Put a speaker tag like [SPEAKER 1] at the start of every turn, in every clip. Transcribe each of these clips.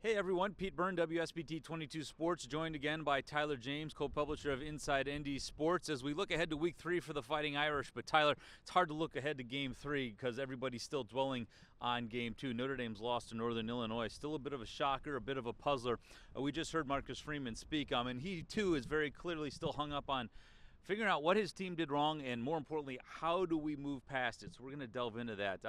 [SPEAKER 1] Hey everyone, Pete Byrne, WSBT-22 Sports, joined again by Tyler James, co-publisher of Inside ND Sports, as we look ahead to Week 3 for the Fighting Irish. But Tyler, it's hard to look ahead to Game 3 because everybody's still dwelling on Game 2. Notre Dame's lost to Northern Illinois. Still a bit of a shocker, a bit of a puzzler. We just heard Marcus Freeman speak, and he too is very clearly still hung up on figuring out what his team did wrong, and more importantly, how do we move past it? So we're going to delve into that.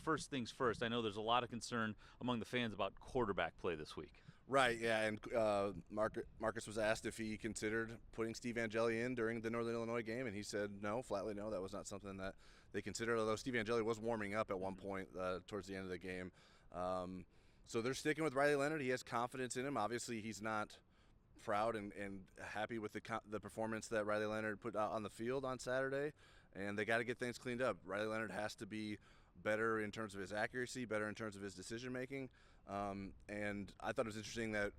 [SPEAKER 1] First things first, I know there's a lot of concern among the fans about quarterback play this week.
[SPEAKER 2] Right, yeah, and Marcus was asked if he considered putting Steve Angeli in during the Northern Illinois game, and he said no, flatly no, that was not something that they considered, although Steve Angeli was warming up at one point towards the end of the game. So they're sticking with Riley Leonard. He has confidence in him. Obviously, he's not proud and happy with the performance that Riley Leonard put out on the field on Saturday, and they got to get things cleaned up. Riley Leonard has to be better in terms of his accuracy, better in terms of his decision making, and I thought it was interesting that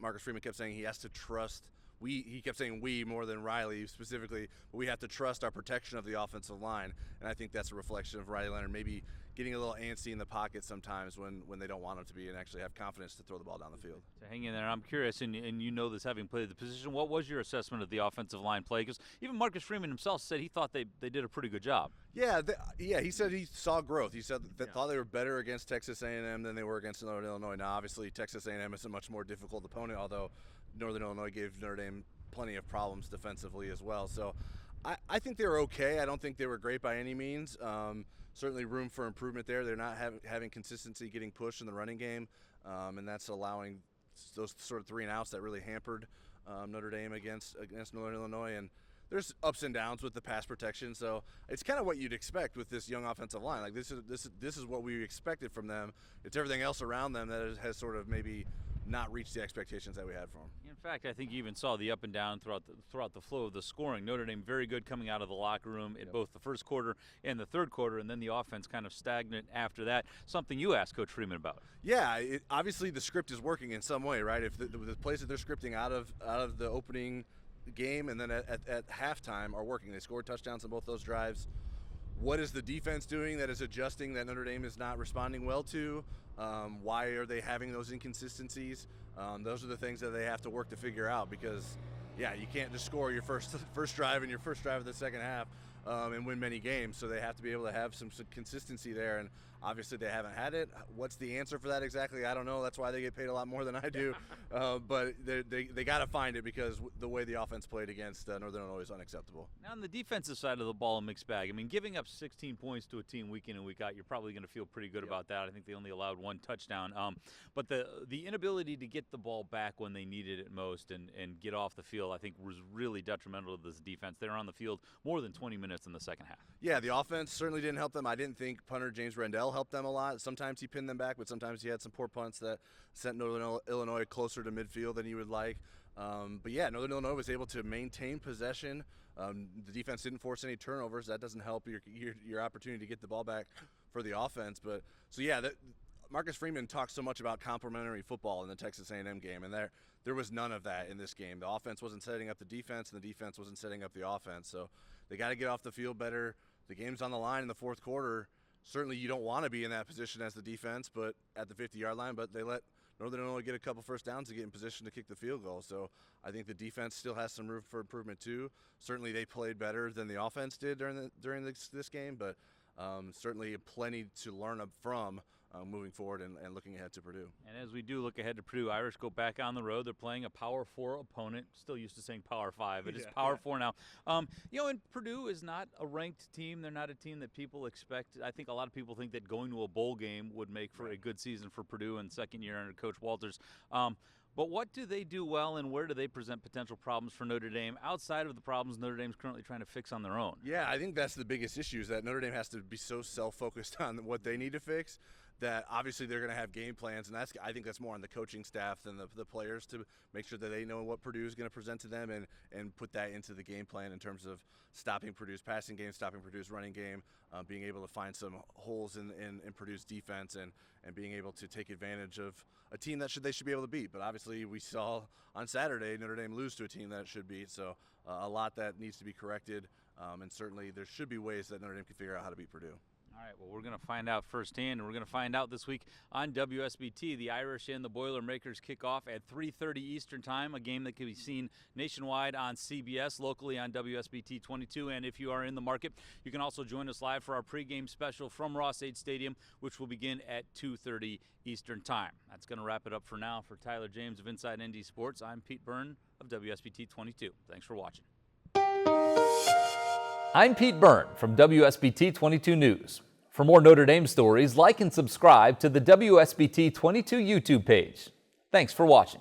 [SPEAKER 2] Marcus Freeman kept saying he has to trust. He kept saying we more than Riley specifically, but we have to trust our protection of the offensive line, and I think that's a reflection of Riley Leonard maybe getting a little antsy in the pocket sometimes when they don't want him to be and actually have confidence to throw the ball down the field.
[SPEAKER 1] So hang in there. I'm curious, and you know this having played the position, what was your assessment of the offensive line play? Because even Marcus Freeman himself said he thought they did a pretty good job.
[SPEAKER 2] Yeah, he said he saw growth. He said they thought they were better against Texas A&M than they were against Northern Illinois. Now, obviously, Texas A&M is a much more difficult opponent, although Northern Illinois gave Notre Dame plenty of problems defensively as well. So I think they were okay. I don't think they were great by any means. Certainly room for improvement there. They're not having consistency getting pushed in the running game, and that's allowing those sort of 3 and outs that really hampered Notre Dame against Northern Illinois. And there's ups and downs with the pass protection, so it's kind of what you'd expect with this young offensive line. Like this is what we expected from them. It's everything else around them that has sort of maybe not reached the expectations that we had for them.
[SPEAKER 1] In fact, I think you even saw the up and down throughout the flow of the scoring. Notre Dame very good coming out of the locker room in both the first quarter and the third quarter, and then the offense kind of stagnant after that. Something you asked Coach Freeman about.
[SPEAKER 2] Yeah, obviously the script is working in some way, right? If the plays that they're scripting out of the opening game and then at halftime are working. They scored touchdowns on both those drives. What is the defense doing that is adjusting that Notre Dame is not responding well to? Why are they having those inconsistencies? Those are the things that they have to work to figure out, because yeah, you can't just score your first drive and your first drive of the second half and win many games. So they have to be able to have some consistency there, and obviously they haven't had it. What's the answer for that exactly? I don't know. That's why they get paid a lot more than I do. But they got to find it, because the way the offense played against Northern Illinois is unacceptable.
[SPEAKER 1] Now on the defensive side of the ball, a mixed bag. I mean, giving up 16 points to a team week in and week out, you're probably going to feel pretty good about that. I think they only allowed 1 touchdown. But the inability to get the ball back when they needed it most and get off the field, I think, was really detrimental to this defense. They were on the field more than 20 minutes in the second half.
[SPEAKER 2] Yeah, the offense certainly didn't help them. I didn't think punter James Rendell helped them a lot. Sometimes he pinned them back, but sometimes he had some poor punts that sent Northern Illinois closer to midfield than you would like. But yeah, Northern Illinois was able to maintain possession. The defense didn't force any turnovers. That doesn't help your opportunity to get the ball back for the offense. But so yeah, Marcus Freeman talked so much about complementary football in the Texas A&M game, and there was none of that in this game. The offense wasn't setting up the defense, and the defense wasn't setting up the offense. So they got to get off the field better. The game's on the line in the fourth quarter. Certainly you don't want to be in that position as the defense, but at the 50-yard line, but they let Northern Illinois get a couple first downs to get in position to kick the field goal. So I think the defense still has some room for improvement too. Certainly they played better than the offense did during this game, but certainly plenty to learn from moving forward and looking ahead to Purdue.
[SPEAKER 1] And as we do look ahead to Purdue, Irish go back on the road. They're playing a Power 4 opponent. Still used to saying Power 5. It is Power 4 now. And Purdue is not a ranked team. They're not a team that people expect. I think a lot of people think that going to a bowl game would make for a good season for Purdue in second year under Coach Walters. But what do they do well, and where do they present potential problems for Notre Dame outside of the problems Notre Dame's currently trying to fix on their own?
[SPEAKER 2] Yeah, I think that's the biggest issue, is that Notre Dame has to be so self-focused on what they need to fix that obviously they're going to have game plans, and I think that's more on the coaching staff than the players to make sure that they know what Purdue is going to present to them and put that into the game plan in terms of stopping Purdue's passing game, stopping Purdue's running game, being able to find some holes in Purdue's defense, and being able to take advantage of a team that they should be able to beat. But obviously we saw on Saturday Notre Dame lose to a team that it should beat, so a lot that needs to be corrected, and certainly there should be ways that Notre Dame can figure out how to beat Purdue.
[SPEAKER 1] All right, well, we're going to find out firsthand, and we're going to find out this week on WSBT. The Irish and the Boilermakers kick off at 3:30 Eastern Time, a game that can be seen nationwide on CBS, locally on WSBT-22. And if you are in the market, you can also join us live for our pregame special from Ross-Ade Stadium, which will begin at 2:30 Eastern Time. That's going to wrap it up for now. For Tyler James of Inside ND Sports, I'm Pete Byrne of WSBT-22. Thanks for watching.
[SPEAKER 3] I'm Pete Byrne from WSBT-22 News. For more Notre Dame stories, like and subscribe to the WSBT-22 YouTube page. Thanks for watching.